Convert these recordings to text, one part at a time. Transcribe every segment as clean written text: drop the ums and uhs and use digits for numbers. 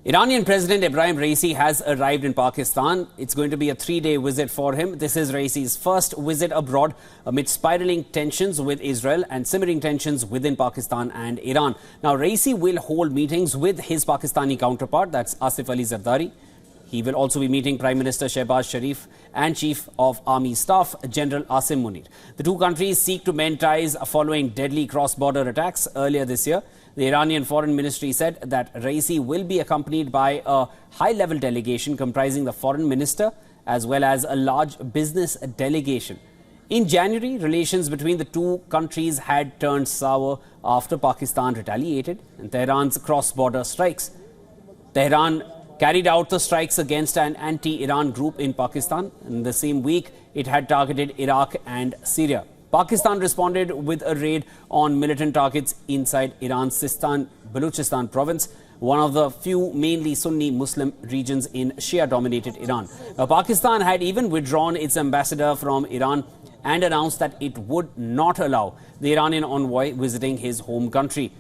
Iranian President Ebrahim Raisi has arrived in Pakistan. It's going to be a 3-day visit for him. This is Raisi's first visit abroad amid spiraling tensions with Israel and simmering tensions within Pakistan and Iran. Now, Raisi will hold meetings with his Pakistani counterpart, that's Asif Ali Zardari. He will also be meeting Prime Minister Shehbaz Sharif and Chief of Army Staff General Asim Munir. The two countries seek to mend ties following deadly cross-border attacks earlier this year. The Iranian Foreign Ministry said that Raisi will be accompanied by a high-level delegation comprising the Foreign Minister as well as a large business delegation. In January, relations between the two countries had turned sour after Pakistan retaliated in Tehran's cross-border strikes. Tehran carried out the strikes against an anti-Iran group in Pakistan. In the same week, it had targeted Iraq and Syria. Pakistan responded with a raid on militant targets inside Iran's Sistan-Baluchistan province, one of the few mainly Sunni Muslim regions in Shia-dominated Iran. Now, Pakistan had even withdrawn its ambassador from Iran and announced that it would not allow the Iranian envoy visiting his home country.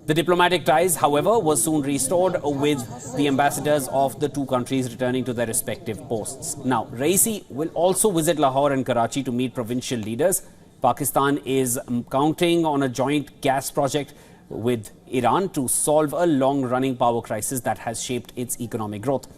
The diplomatic ties, however, were soon restored with the ambassadors of the two countries returning to their respective posts. Now, Raisi will also visit Lahore and Karachi to meet provincial leaders. Pakistan is counting on a joint gas project with Iran to solve a long-running power crisis that has shaped its economic growth.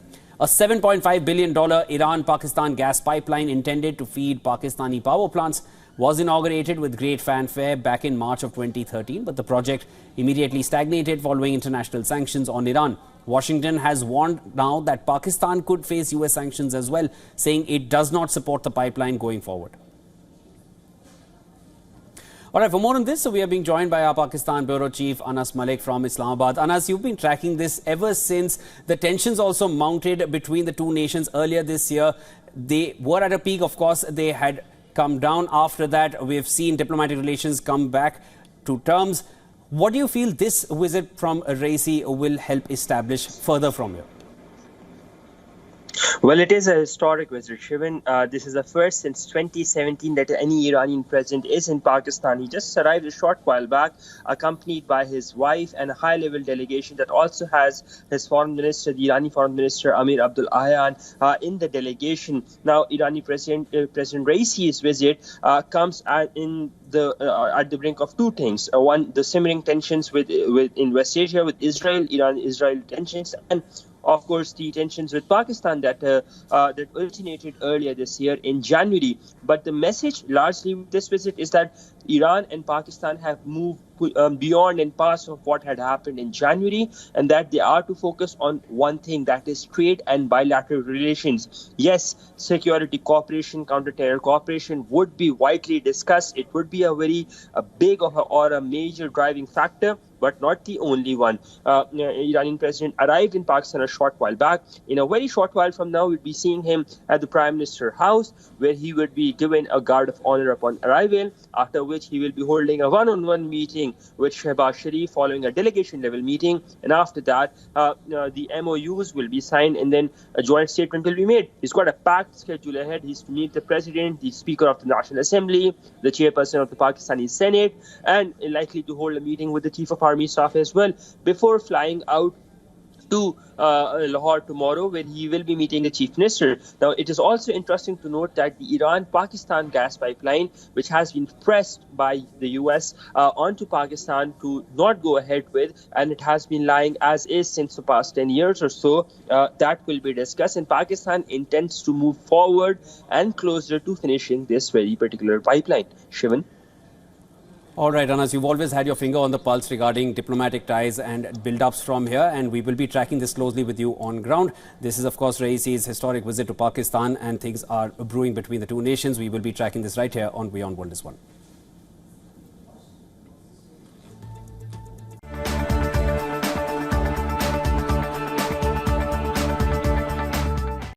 A $7.5 billion Iran-Pakistan gas pipeline intended to feed Pakistani power plants was inaugurated with great fanfare back in March of 2013, but the project immediately stagnated following international sanctions on Iran. Washington has warned now that Pakistan could face US sanctions as well, saying it does not support the pipeline going forward. All right, for more on this, we are being joined by our Pakistan Bureau Chief Anas Malik from Islamabad. Anas, you've been tracking this ever since the tensions also mounted between the two nations earlier this year. They were at a peak, of course, they had come down. After that, we've seen diplomatic relations come back to terms. What do you feel this visit from Raisi will help establish further from here? Well, it is a historic visit, Shivan. This is the first since 2017 that any Iranian president is in Pakistan. He just arrived a short while back, accompanied by his wife and a high-level delegation that also has his foreign minister, the Iranian foreign minister, Amir Abdul Ahyan, in the delegation. Now, Iranian President Raisi's visit comes at the brink of two things. One, the simmering tensions in West Asia with Israel, Iran-Israel tensions, and of course, the tensions with Pakistan that originated earlier this year in January. But the message largely with this visit is that Iran and Pakistan have moved beyond and past of what had happened in January, and that they are to focus on one thing, that is trade and bilateral relations. Yes, security cooperation, counter-terror cooperation would be widely discussed. It would be a very big or a major driving factor, but not the only one. Iranian president arrived in Pakistan a short while back. In a very short while from now, we'll be seeing him at the Prime Minister House, where he would be given a guard of honor upon arrival, after which he will be holding a one-on-one meeting with Shehbaz Sharif following a delegation-level meeting. And after that, the MOUs will be signed and then a joint statement will be made. He's got a packed schedule ahead. He's to meet the President, the Speaker of the National Assembly, the Chairperson of the Pakistani Senate, and likely to hold a meeting with the Chief of Army Staff as well before flying out to Lahore tomorrow, where he will be meeting the Chief Minister. Now, it is also interesting to note that the Iran-Pakistan gas pipeline, which has been pressed by the US onto Pakistan to not go ahead with, and it has been lying as is since the past 10 years or so, that will be discussed. And Pakistan intends to move forward and closer to finishing this very particular pipeline. Shivan? All right, Anas, you've always had your finger on the pulse regarding diplomatic ties and build-ups from here, and we will be tracking this closely with you on ground. This is, of course, Raisi's historic visit to Pakistan, and things are brewing between the two nations. We will be tracking this right here on WION World is One.